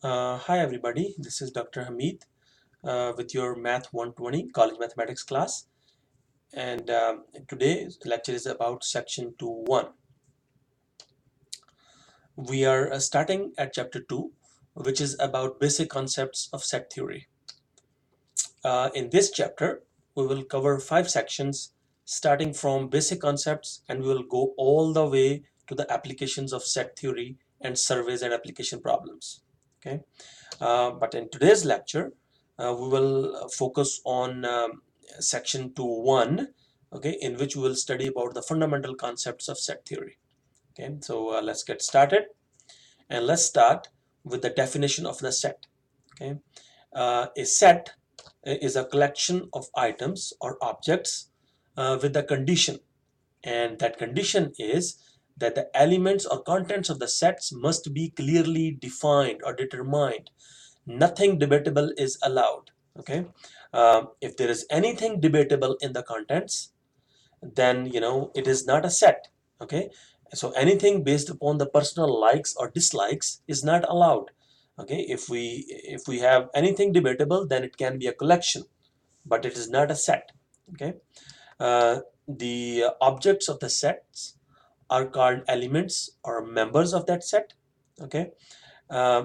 Hi everybody, this is Dr. Hamid with your Math 120 College Mathematics class, and today's lecture is about section 2.1. We are starting at chapter 2, which is about basic concepts of set theory. In this chapter, we will cover 5 sections starting from basic concepts, and we will go all the way to the applications of set theory and surveys and application problems. Okay. But in today's lecture, we will focus on section 2.1, okay, in which we will study about the fundamental concepts of set theory. Okay, so let's get started, and let's start with the definition of the set. Okay, a set is a collection of items or objects with a condition, and that condition is that the elements or contents of the sets must be clearly defined or determined. Nothing debatable is allowed. Okay, if there is anything debatable in the contents, then it is not a set. Okay, so anything based upon the personal likes or dislikes is not allowed. Okay, if we have anything debatable, then it can be a collection, but it is not a set. Okay, the objects of the sets are called elements or members of that set. Okay, uh,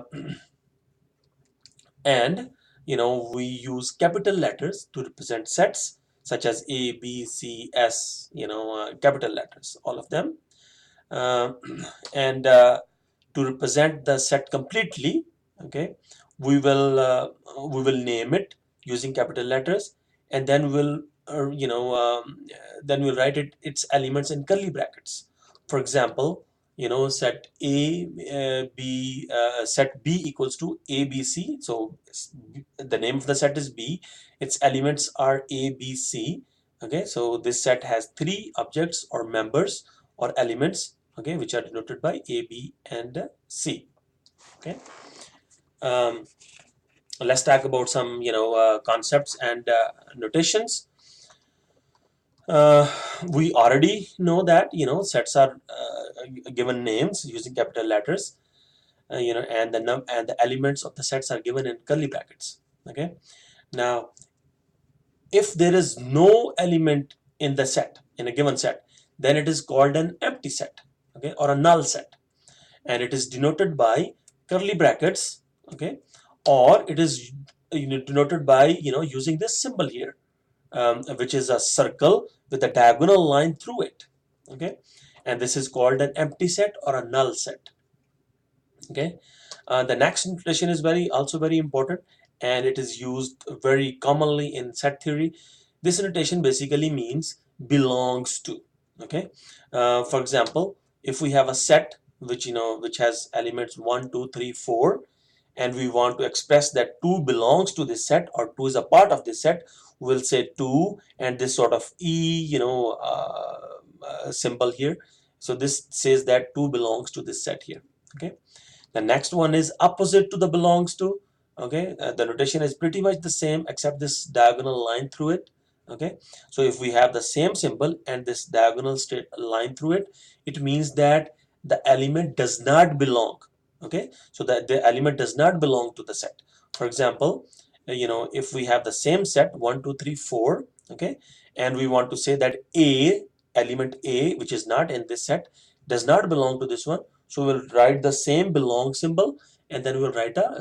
and we use capital letters to represent sets such as A, B, C, S, capital letters, all of them. uh, and to represent the set completely, okay, we will name it using capital letters, and then we'll write its elements in curly brackets. For example, set set B equals to ABC. So the name of the set is B, its elements are A, B, C. Okay, so this set has 3 objects or members or elements, okay, which are denoted by A, B, and C. Okay, um, let's talk about some concepts and notations. We already know that sets are given names using capital letters, and the elements of the sets are given in curly brackets. Okay, now if there is no element in the set, in a given set, then it is called an empty set, okay, or a null set, and it is denoted by curly brackets. Okay, or it is denoted by using this symbol here, which is a circle with a diagonal line through it. Okay, and this is called an empty set or a null set. Okay, the next notation is also very important, and it is used very commonly in set theory. This notation basically means belongs to. Okay, for example, if we have a set which has elements 1, 2, 3, 4, and we want to express that 2 belongs to this set or 2 is a part of this set, we'll say 2 and this sort of symbol here. So this says that 2 belongs to this set here. Okay, the next one is opposite to the belongs to. Okay, the notation is pretty much the same except this diagonal line through it. Okay, so if we have the same symbol and this diagonal straight line through it, it means that the element does not belong. Okay, so that the element does not belong to the set. For example, if we have the same set 1, 2, 3, 4, okay, and we want to say that element A, which is not in this set, does not belong to this one, so we'll write the same belong symbol, and then we'll write a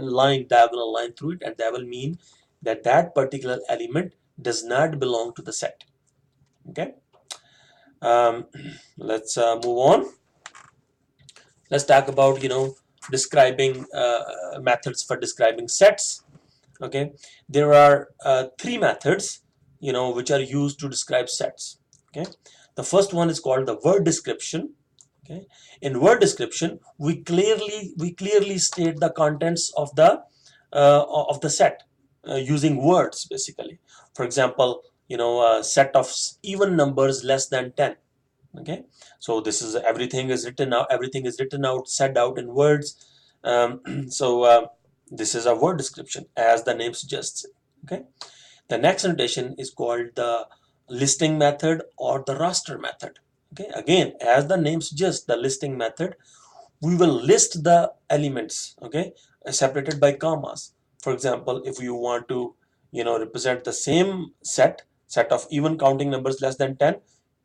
line, diagonal line through it, and that will mean that that particular element does not belong to the set. Okay, um, let's move on. Let's talk about describing methods for describing sets. Okay, there are 3 methods which are used to describe sets. Okay, the first one is called the word description. Okay, in word description we clearly state the contents of the set using words basically. For example, a set of even numbers less than 10. Okay, so this is everything is written out, said out in words. So this is a word description as the name suggests. Okay, the next notation is called the listing method or the roster method. Okay, again, as the name suggests, the listing method, we will list the elements, okay, separated by commas. For example, if you want to, represent the same set of even counting numbers less than 10,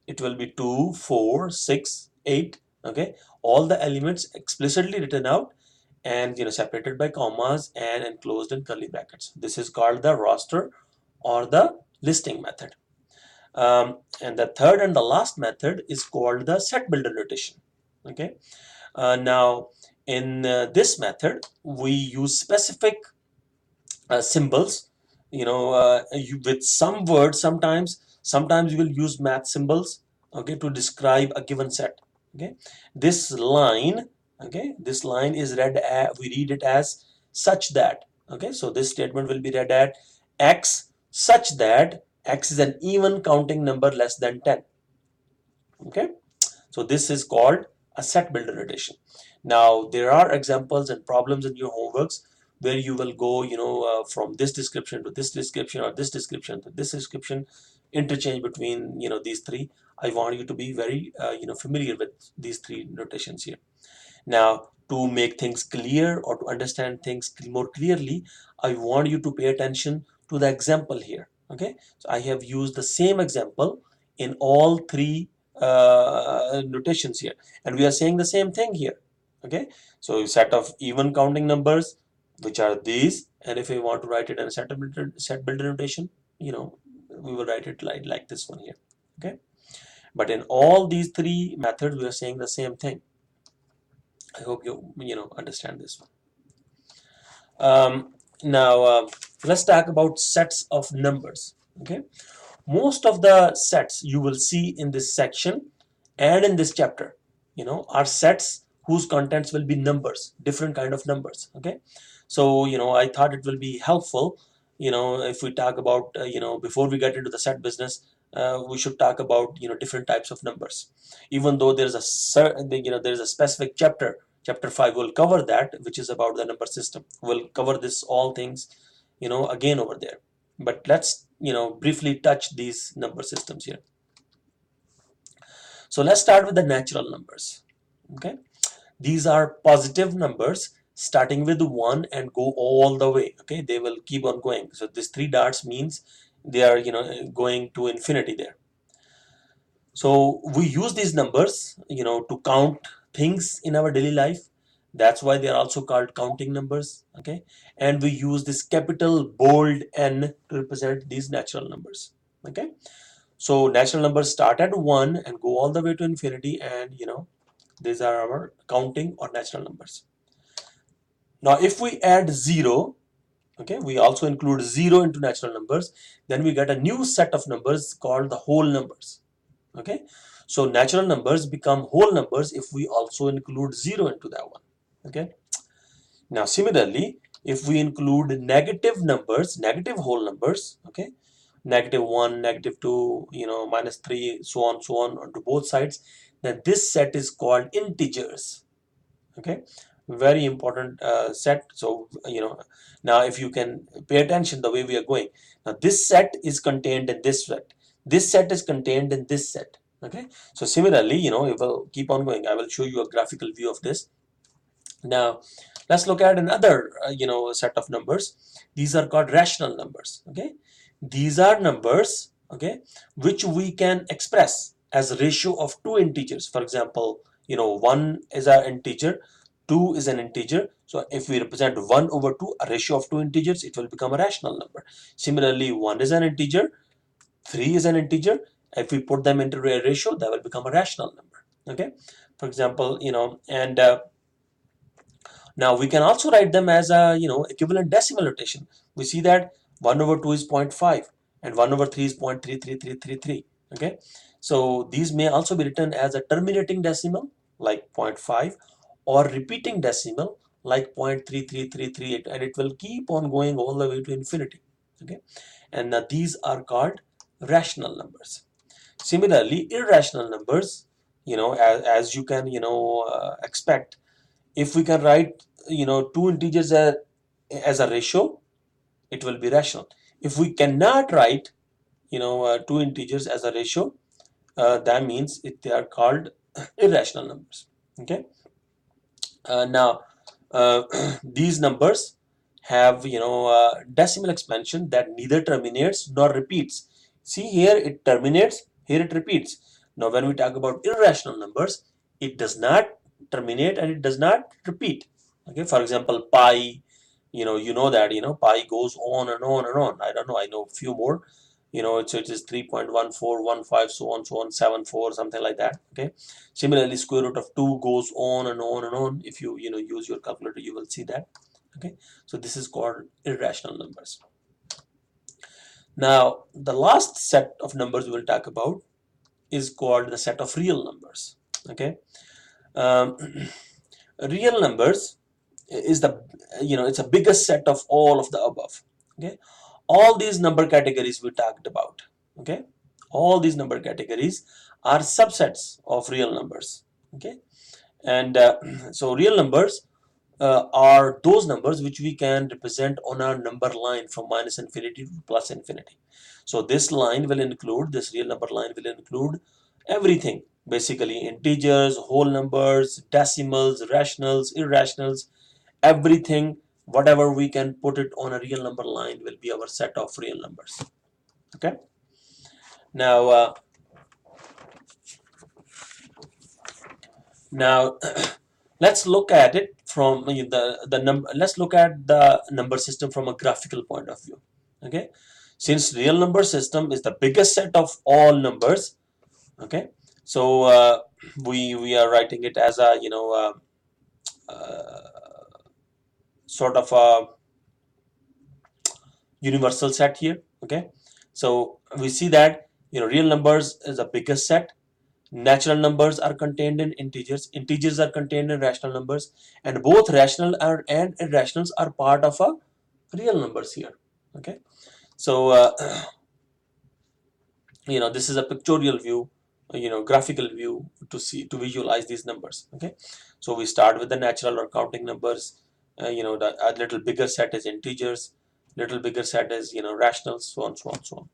it will be 2, 4, 6, 8, okay, all the elements explicitly written out and separated by commas and enclosed in curly brackets. This is called the roster or the listing method. And the third and the last method is called the set builder notation. Okay. Now, in this method, we use specific symbols. With some words, sometimes you will use math symbols. Okay, to describe a given set. Okay, this line. Okay, this line is read. We read it as such that. Okay, so this statement will be read at x such that x is an even counting number less than 10. Okay, so this is called a set builder notation. Now there are examples and problems in your homeworks where you will go, from this description to this description or this description to this description, interchange between, these three. I want you to be very, familiar with these three notations here. Now, to make things clear or to understand things more clearly, I want you to pay attention to the example here. Okay, so I have used the same example in all three notations here, and we are saying the same thing here. Okay, so set of even counting numbers, which are these, and if we want to write it in a set builder notation, we will write it like this one here. Okay, but in all these three methods, we are saying the same thing. I hope you understand this one. Now let's talk about sets of numbers. Okay, most of the sets you will see in this section and in this chapter, are sets whose contents will be numbers, different kind of numbers. Okay, so I thought it will be helpful, if we talk about, before we get into the set business, we should talk about different types of numbers. Even though there's a certain, there's a specific chapter 5 will cover that, which is about the number system. We'll cover this all things, again over there. But let's, briefly touch these number systems here. So let's start with the natural numbers. Okay, these are positive numbers starting with 1 and go all the way. Okay, they will keep on going. So this 3 dots means they are going to infinity there. So we use these numbers to count things in our daily life. That's why they are also called counting numbers. Okay, and we use this capital bold N to represent these natural numbers. Okay, so natural numbers start at 1 and go all the way to infinity, and these are our counting or natural numbers. Now if we add 0, okay, we also include 0 into natural numbers, then we get a new set of numbers called the whole numbers. Okay, so natural numbers become whole numbers if we also include 0 into that one. Okay, now similarly, if we include negative numbers, negative whole numbers, okay, -1, -2, -3, so on onto both sides, then this set is called integers. Okay, very important set. So now if you can pay attention the way we are going, now this set is contained in this set, this set is contained in this set. Okay, so similarly, it will keep on going. I will show you a graphical view of this. Now let's look at another set of numbers. These are called rational numbers. Okay, these are numbers, okay, which we can express as a ratio of two integers. For example, 1 is an integer, 2 is an integer. So if we represent 1 over 2, a ratio of two integers, it will become a rational number. Similarly, 1 is an integer, 3 is an integer. If we put them into a ratio, that will become a rational number. Okay, for example, and now we can also write them as a equivalent decimal notation. We see that 1 over 2 is 0.5 and 1 over 3 is 0.33333. Okay, so these may also be written as a terminating decimal like 0.5 or repeating decimal like 0.33338, and it will keep on going all the way to infinity. Okay, and these are called rational numbers. Similarly, irrational numbers, as you can expect, if we can write two integers as a ratio, it will be rational. If we cannot write two integers as a ratio, that means they are called irrational numbers. Okay, Now these numbers have decimal expansion that neither terminates nor repeats. See, here it terminates, here it repeats. Now when we talk about irrational numbers, it does not terminate and it does not repeat. Okay, for example, pi, that pi goes on and on and on. I don't know, I know a few more. It is 3.1415, so on 74, something like that. Okay, similarly, square root of 2 goes on and on and on. If you use your calculator, you will see that. Okay, so this is called irrational numbers. Now the last set of numbers we will talk about is called the set of real numbers. Okay, um, real numbers is the it's a biggest set of all of the above. Okay, all these number categories we talked about. Okay, all these number categories are subsets of real numbers. Okay, and so real numbers are those numbers which we can represent on our number line from minus infinity to plus infinity. So this line will include, this real number line will include everything, basically integers, whole numbers, decimals, rationals, irrationals, everything, whatever we can put it on a real number line will be our set of real numbers. Okay, now now let's look at it from the number, let's look at the number system from a graphical point of view. Okay, since real number system is the biggest set of all numbers. Okay, so we are writing it as a sort of a universal set here. Okay, so we see that real numbers is the biggest set. Natural numbers are contained in integers, integers are contained in rational numbers, and both rational and irrationals are part of a real numbers here. Okay, so this is a pictorial view, graphical view to visualize these numbers. Okay, so we start with the natural or counting numbers. The a little bigger set is integers, little bigger set is rationals, so on, so on, so on.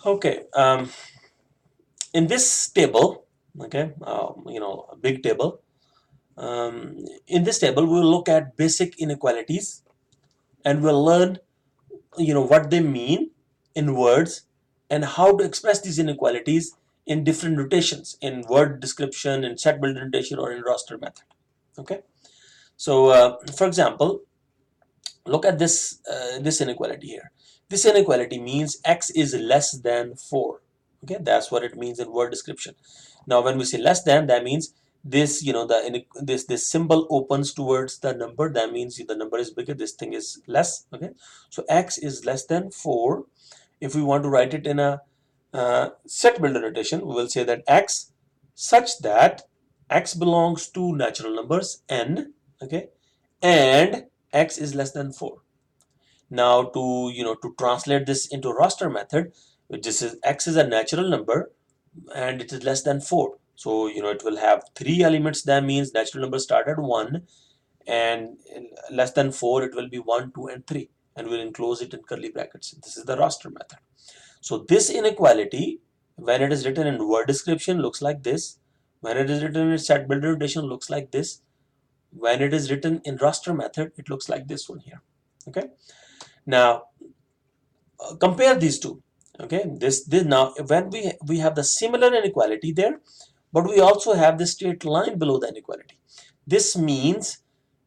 Okay, in this table, okay, a big table. In this table, we will look at basic inequalities, and we'll learn, what they mean in words and how to express these inequalities in different notations, in word description, in set builder notation, or in roster method. Okay, so for example, look at this inequality here. This inequality means x is less than 4. Okay, that's what it means in word description. Now when we say less than, that means this this symbol opens towards the number, that means the number is bigger, this thing is less. Okay, so x is less than 4. If we want to write it in a set builder notation, we will say that x such that x belongs to natural numbers n. Okay, and x is less than 4. Now to translate this into roster method, this is x is a natural number and it is less than 4. So it will have 3 elements. That means natural numbers start at 1, and less than 4 it will be 1, 2, and 3, and we'll enclose it in curly brackets. This is the roster method. So this inequality, when it is written in word description, looks like this. When it is written in set builder notation, looks like this. When it is written in roster method, it looks like this one here. Okay, now compare these two. Okay, this now when we have the similar inequality there, but we also have the straight line below the inequality. This means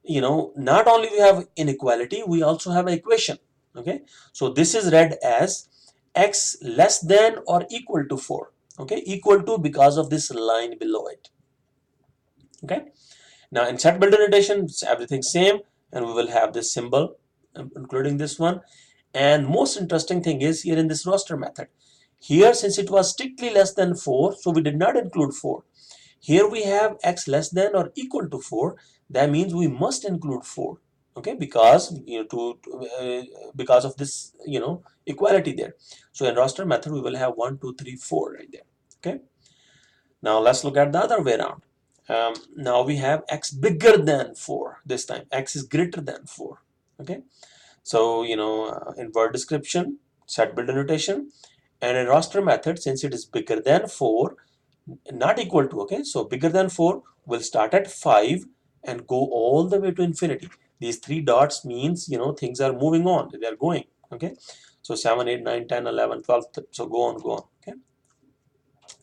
not only we have inequality, we also have an equation. Okay, so this is read as x less than or equal to 4. Okay, equal to because of this line below it. Okay, now in set builder notation, everything same, and we will have this symbol including this one. And most interesting thing is here in this roster method, here since it was strictly less than 4, so we did not include 4. Here we have x less than or equal to 4. That means we must include 4. Okay, because because of this equality there. So in roster method we will have 1, 2, 3, 4 right there. Okay, now let's look at the other way around. Now we have x bigger than 4. This time x is greater than 4. Okay, so in word description, set builder notation, and in roster method, since it is bigger than 4, not equal to, okay, so bigger than 4 will start at 5 and go all the way to infinity. These three dots means, you know, things are moving on, they are going, okay. So 7, 8, 9, 10, 11, 12, so go on, okay.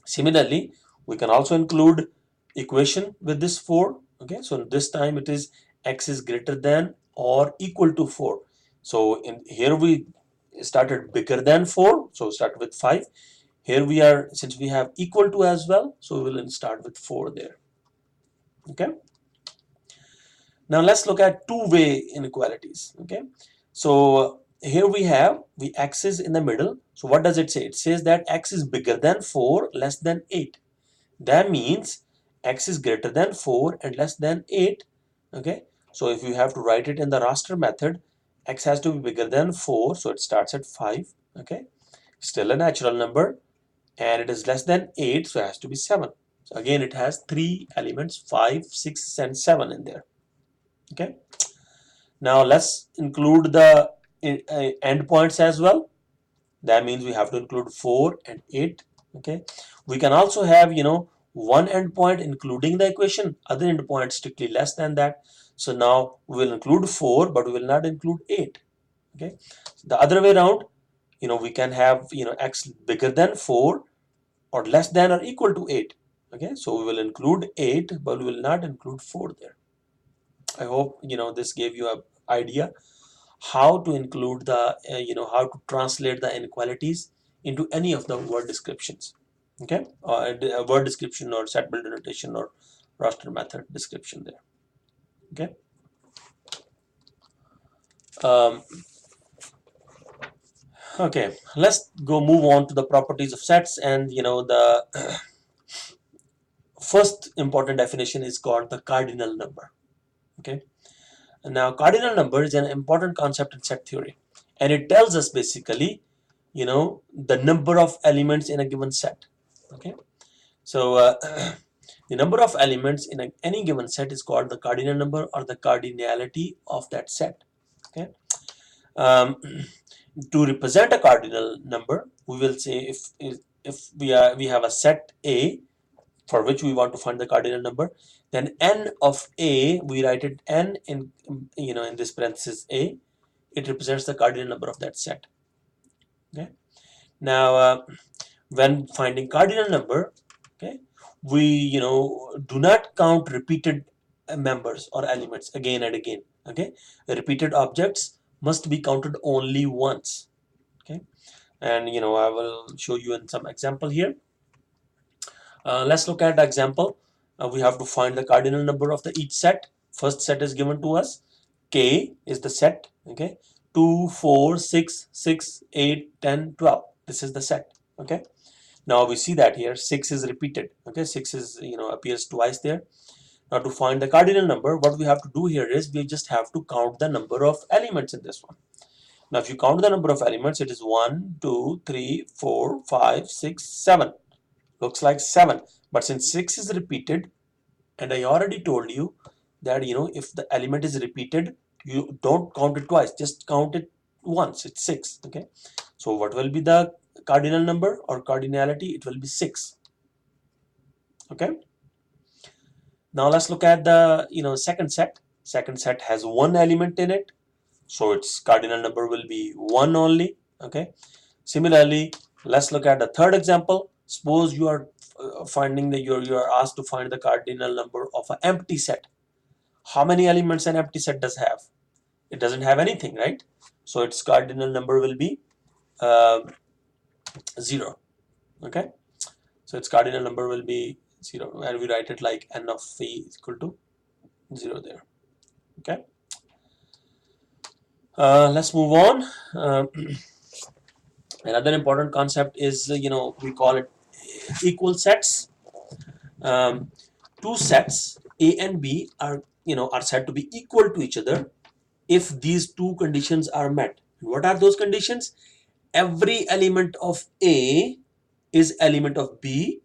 Similarly, we can also include equation with this 4, okay. So this time it is x is greater than or equal to 4. So in here we started bigger than 4, so start with 5. Here we are, since we have equal to as well, so we will start with 4 there, okay. Now let's look at two-way inequalities, okay. So here we have the x is in the middle. So what does it say? It says that x is bigger than 4, less than 8. That means x is greater than 4 and less than 8, okay. So if you have to write it in the raster method, x has to be bigger than 4, so it starts at 5, okay, still a natural number, and it is less than 8, so it has to be 7. So again it has 3 elements, 5, 6 and 7 in there, okay. Now let's include the endpoints as well. That means we have to include 4 and 8, okay. We can also have, you know, one endpoint including the equation, other endpoint strictly less than that. So now we will include 4 but we will not include 8, okay. The other way around, you know, we can have, you know, x bigger than 4 or less than or equal to 8, okay. So we will include 8 but we will not include 4 there. I hope, you know, this gave you an idea how to include the you know, how to translate the inequalities into any of the word descriptions, okay, or a word description or set builder notation or raster method description there, okay. um, okay, let's go move on to the properties of sets. And you know, the first important definition is called the cardinal number, okay. Now cardinal number is an important concept in set theory, and it tells us basically, you know, the number of elements in a given set, okay. So the number of elements in any given set is called the cardinal number or the cardinality of that set, okay. um, to represent a cardinal number, we will say if we have a set A for which we want to find the cardinal number, then n of A, we write it n in, you know, in this parenthesis A, it represents the cardinal number of that set, okay. Now when finding cardinal number, okay, we, you know, do not count repeated members or elements again and again, okay. Repeated objects must be counted only once, okay. And you know, I will show you in some example here. Let's look at the example. We have to find the cardinal number of the each set. First set is given to us, k is the set, okay. 2, 4, 6, 6, 8, 10, 12, this is the set, okay. Now we see that here 6 is repeated, okay. 6 is, you know, appears twice there. Now to find the cardinal number, what we have to do here is we just have to count the number of elements in this one. Now if you count the number of elements, it is 1, 2, 3, 4, 5, 6, 7. Looks like 7, but since 6 is repeated, and I already told you that, you know, if the element is repeated, you don't count it twice, just count it once, it's 6, okay. So what will be the cardinal number or cardinality? It will be 6, okay. Now let's look at the, you know, second set. Second set has one element in it, so its cardinal number will be 1 only, okay. Similarly, let's look at the third example. Suppose you are finding that you are asked to find the cardinal number of an empty set. How many elements an empty set does have? It doesn't have anything, right? So its cardinal number will be 0, okay. So its cardinal number will be 0, and we write it like n of phi is equal to 0 there, okay. Let's move on. Another important concept is, you know, we call it equal sets. Two sets A and B are, you know, are said to be equal to each other if these two conditions are met. What are those conditions? Every element of A is element of B,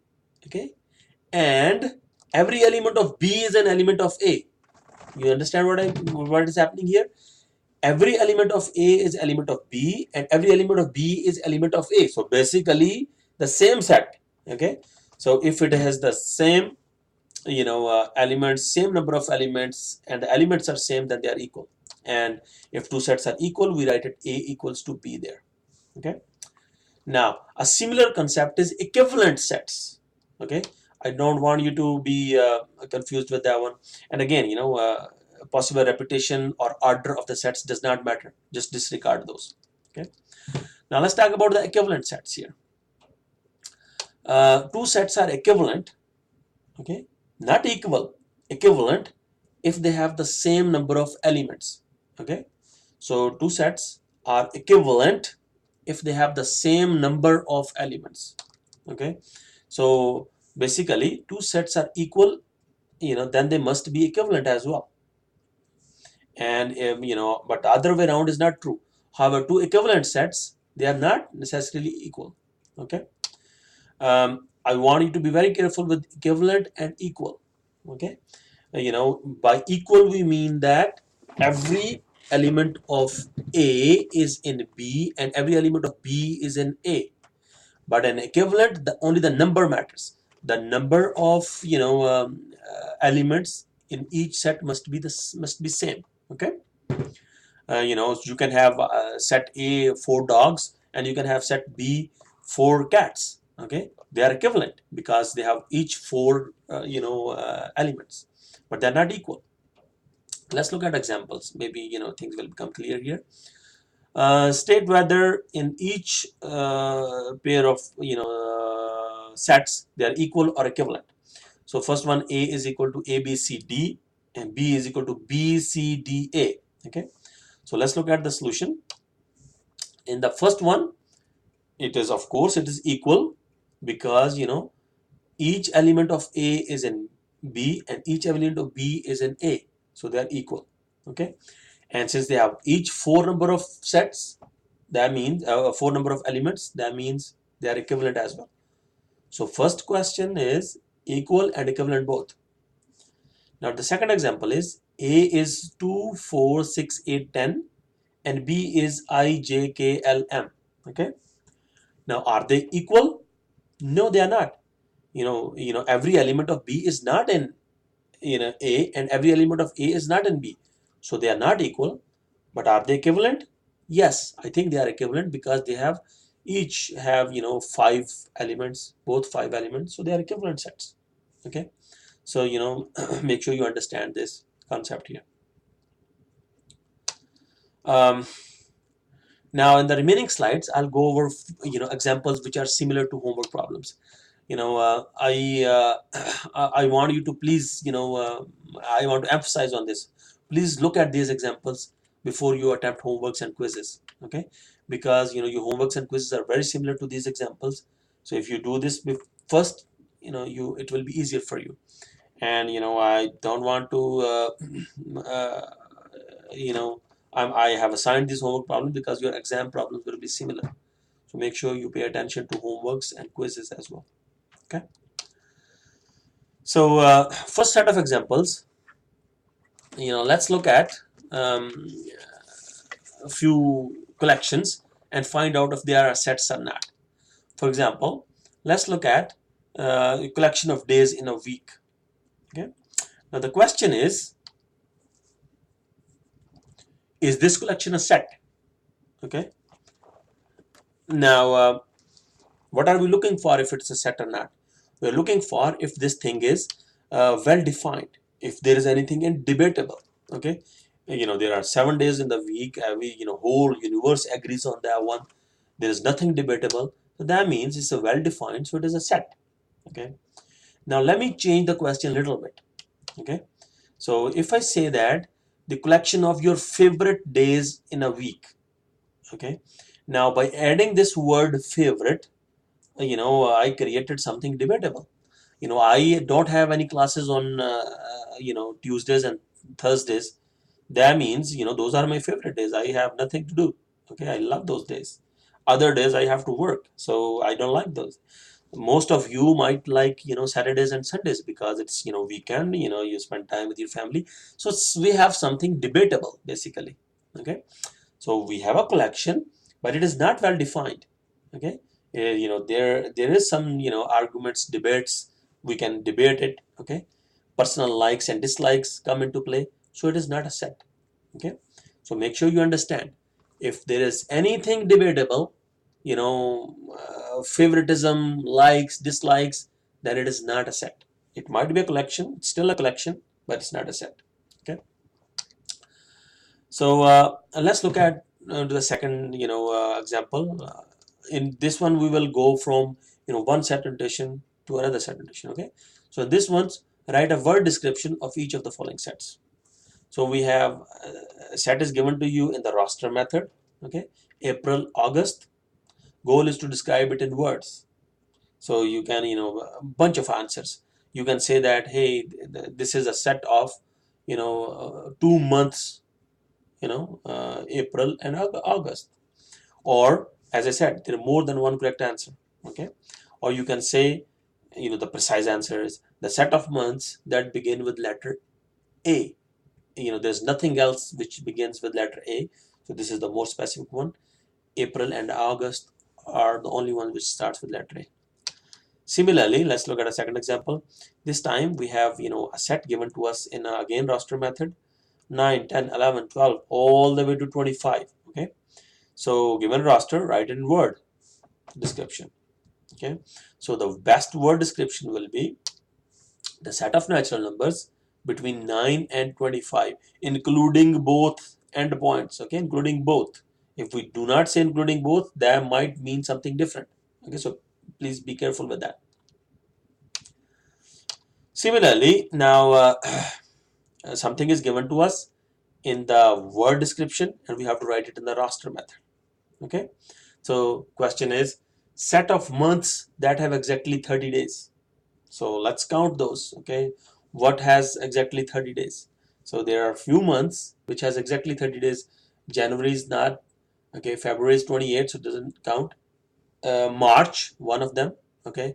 okay, and every element of B is an element of A. You understand what is happening here? Every element of A is element of B, and every element of B is element of A. So basically the same set, okay. So if it has the same elements, same number of elements, and the elements are same, then they are equal. And if two sets are equal, we write it A equals to B there. Okay. Now a similar concept is equivalent sets. Okay, I don't want you to be confused with that one. And again, possible repetition or order of the sets does not matter, just disregard those. Okay, now let's talk about the equivalent sets here. Two sets are equivalent, okay, not equal, equivalent if they have the same number of elements. Okay, so two sets are equivalent if they have the same number of elements. Okay, so basically two sets are equal, then they must be equivalent as well. And but the other way around is not true. However, two equivalent sets, they are not necessarily equal. Okay, I want you to be very careful with equivalent and equal. Okay, by equal we mean that every element of A is in B and every element of B is in A. But an equivalent, only the number matters. The number of elements in each set must be same. Okay, you can have set A 4 dogs and you can have set B 4 cats. Okay, they are equivalent because they have each 4 elements, but they're not equal. Let's look at examples. Maybe things will become clear here. State whether in each pair of sets they are equal or equivalent. So first one, A is equal to A B C D and B is equal to B C D A. Okay, so let's look at the solution. In the first one, it is, of course, it is equal because each element of A is in B and each element of B is in A, so they are equal. Okay, and since they have each 4 number of sets, that means 4 number of elements, that means they are equivalent as well. So first question is equal and equivalent both. Now the second example is A is 2 4 6 8 10 and B is I J K L M. Okay, now are they equal? No, they are not. Every element of B is not in A and every element of A is not in B, so they are not equal. But are they equivalent? Yes, I think they are equivalent because they have each have 5 elements, both 5 elements, so they are equivalent sets. Okay, so make sure you understand this concept here. Now in the remaining slides I'll go over examples which are similar to homework problems. I want you to please I want to emphasize on this. Please look at these examples before you attempt homeworks and quizzes. Okay, because your homeworks and quizzes are very similar to these examples. So if you do this first, it will be easier for you. And I don't want to I have assigned this homework problem because your exam problems will be similar. So make sure you pay attention to homeworks and quizzes as well. Okay. So first set of examples, let's look at a few collections and find out if they are sets or not. For example, let's look at a collection of days in a week. Okay. Now the question is this collection a set? Okay. Now what are we looking for if it's a set or not? We're looking for if this thing is well defined, if there is anything debatable. Okay, there are 7 days in the week, every whole universe agrees on that one, there is nothing debatable, so that means it's a well defined, so it is a set. Okay, now let me change the question a little bit. Okay, so if I say that the collection of your favorite days in a week. Okay, now by adding this word favorite, I created something debatable. I don't have any classes on Tuesdays and Thursdays. That means those are my favorite days. I have nothing to do. Okay, I love those days. Other days I have to work, so I don't like those. Most of you might like Saturdays and Sundays because it's weekend, you spend time with your family, so we have something debatable basically. Okay, so we have a collection but it is not well defined. Okay, there is some arguments, debates. We can debate it. Okay, personal likes and dislikes come into play, so it is not a set. Okay, so make sure you understand, if there is anything debatable, favoritism, likes, dislikes, then it is not a set. It might be a collection, it's still a collection, but it's not a set. Okay, so let's look at the second example. In this one we will go from one set notation to another set notation. Okay, so this one's write a word description of each of the following sets. So we have a set is given to you in the roster method. Okay, April, August. Goal is to describe it in words. So you can a bunch of answers. You can say that, hey, this is a set of 2 months, April and August. Or as I said, there are more than one correct answer. Okay, or you can say the precise answer is the set of months that begin with letter A. There's nothing else which begins with letter A, so this is the more specific one. April and August are the only one which starts with letter A. Similarly, let's look at a second example. This time we have a set given to us in again roster method, 9, 10, 11, 12, all the way to 25. Okay, so given roster, write in word description. Okay, so the best word description will be the set of natural numbers between 9 and 25, including both endpoints. Okay, including both. If we do not say including both, that might mean something different. Okay, so please be careful with that. Similarly, now something is given to us in the word description and we have to write it in the roster method. Okay, so question is set of months that have exactly 30 days. So let's count those. Okay, what has exactly 30 days? So there are few months which has exactly 30 days. January is not. Okay, February is 28, so it doesn't count. March, one of them. Okay,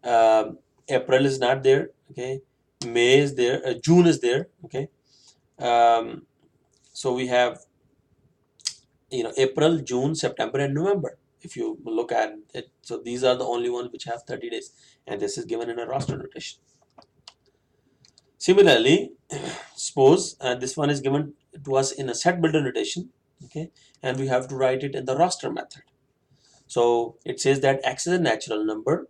April is not there. Okay, May is there. June is there. Okay, so we have April, June, September, and November. If you look at it, so these are the only ones which have 30 days, and this is given in a roster notation. Similarly, suppose this one is given to us in a set builder notation. Okay, and we have to write it in the roster method. So it says that x is a natural number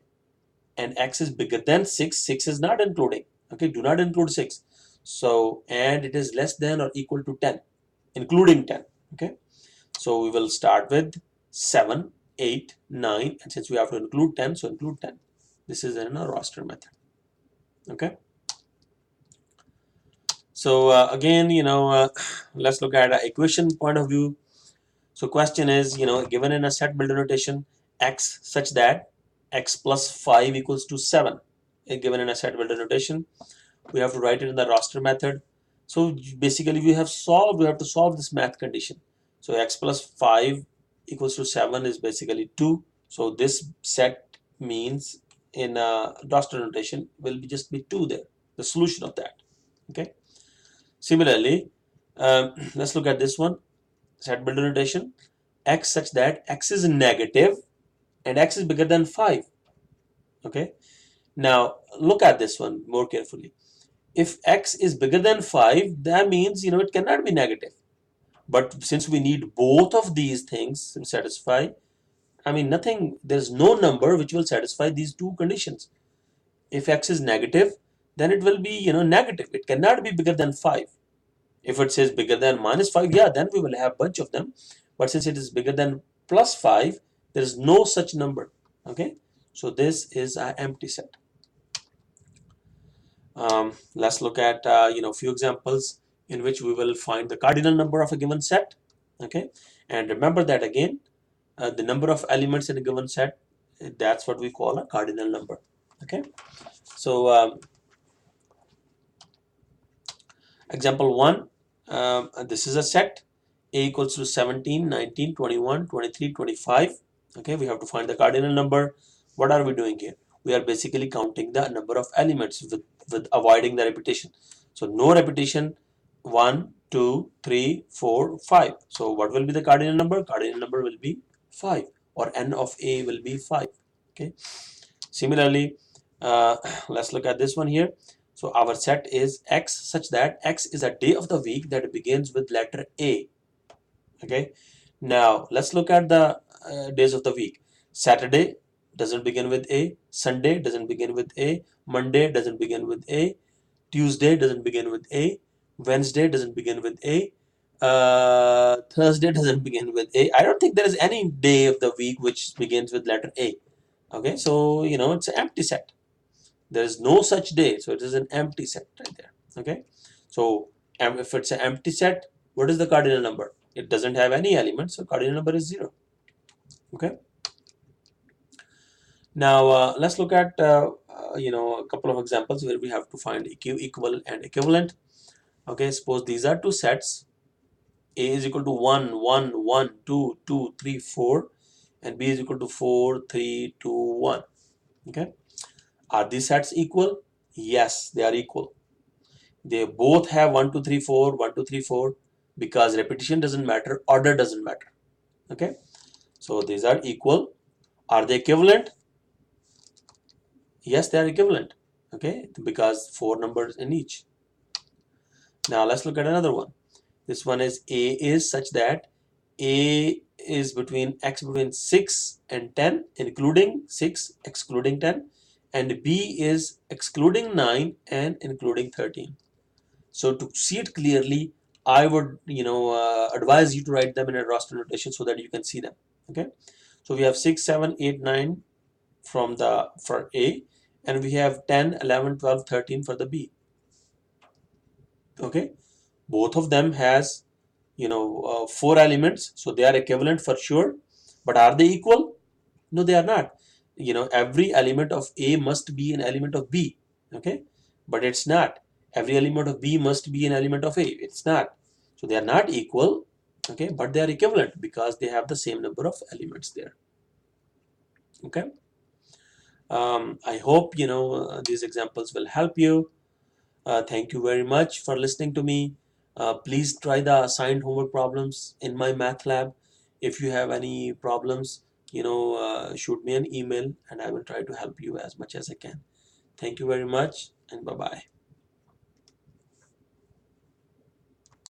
and x is bigger than 6. 6 is not including. Okay, do not include 6. So, and it is less than or equal to 10, including 10. Okay, so we will start with 7, 8, 9, and since we have to include 10, so include 10. This is in a roster method. Okay, so again, let's look at an equation point of view. So question is, given in a set builder notation, x such that x plus 5 equals to 7 is given in a set builder notation. We have to write it in the roster method. So basically we have to solve this math condition. So x plus 5 equals to 7 is basically 2. So this set means in a roster notation will just be 2 there, the solution of that. Okay. Similarly, let's look at this one, set builder notation, x such that x is negative and x is bigger than 5. Okay, now look at this one more carefully. If x is bigger than 5, that means it cannot be negative. But since we need both of these things to satisfy, there's no number which will satisfy these two conditions. If x is negative, then it will be negative. It cannot be bigger than 5. If it says bigger than minus 5, yeah, then we will have a bunch of them. But since it is bigger than plus 5, there is no such number. Okay, so this is an empty set. Let's look at few examples in which we will find the cardinal number of a given set. Okay, and remember that again, the number of elements in a given set, that's what we call a cardinal number. Okay, so example 1, this is a set a equals to 17, 19, 21, 23, 25. Okay, we have to find the cardinal number. What are we doing here? We are basically counting the number of elements with avoiding the repetition. So no repetition. 1, 2, 3, 4, 5. So what will be the cardinal number? Cardinal number will be 5. or n of a will be 5. Okay. Similarly, let's look at this one here. So our set is x such that x is a day of the week that begins with letter A. Okay. Now let's look at the days of the week. Saturday doesn't begin with A. Sunday doesn't begin with A. Monday doesn't begin with A. Tuesday doesn't begin with A. Wednesday doesn't begin with A. Thursday doesn't begin with A. I don't think there is any day of the week which begins with letter A. Okay, so it's an empty set. There is no such day, so it is an empty set right there. Okay, so if it's an empty set, what is the cardinal number? It doesn't have any element, so cardinal number is 0. Okay. Now let's look at a couple of examples where we have to find equal and equivalent. Okay, suppose these are two sets. A is equal to 1, 1, 1, 2, 2, 3, 4, and B is equal to 4, 3, 2, 1. Okay, are these sets equal? Yes, they are equal. They both have 1, 2, 3, 4, 1, 2, 3, 4, because repetition doesn't matter, order doesn't matter. Okay, so these are equal. Are they equivalent? Yes, they are equivalent. Okay, because 4 numbers in each. Now let's look at another one. This one is A is such that A is between x between 6 and 10, including 6, excluding 10, and B is excluding 9 and including 13. So to see it clearly, I would advise you to write them in a roster notation so that you can see them. Okay, so we have 6, 7, 8, 9 for A, and we have 10, 11, 12, 13 for the B. Okay, both of them has 4 elements, so they are equivalent for sure. But are they equal? No, they are not. Every element of A must be an element of B. Okay, but it's not. Every element of B must be an element of A. It's not. So they are not equal. Okay, but they are equivalent because they have the same number of elements there. Okay. I hope these examples will help you. Thank you very much for listening to me. Please try the assigned homework problems in my math lab. If you have any problems, shoot me an email and I will try to help you as much as I can. Thank you very much, and bye-bye.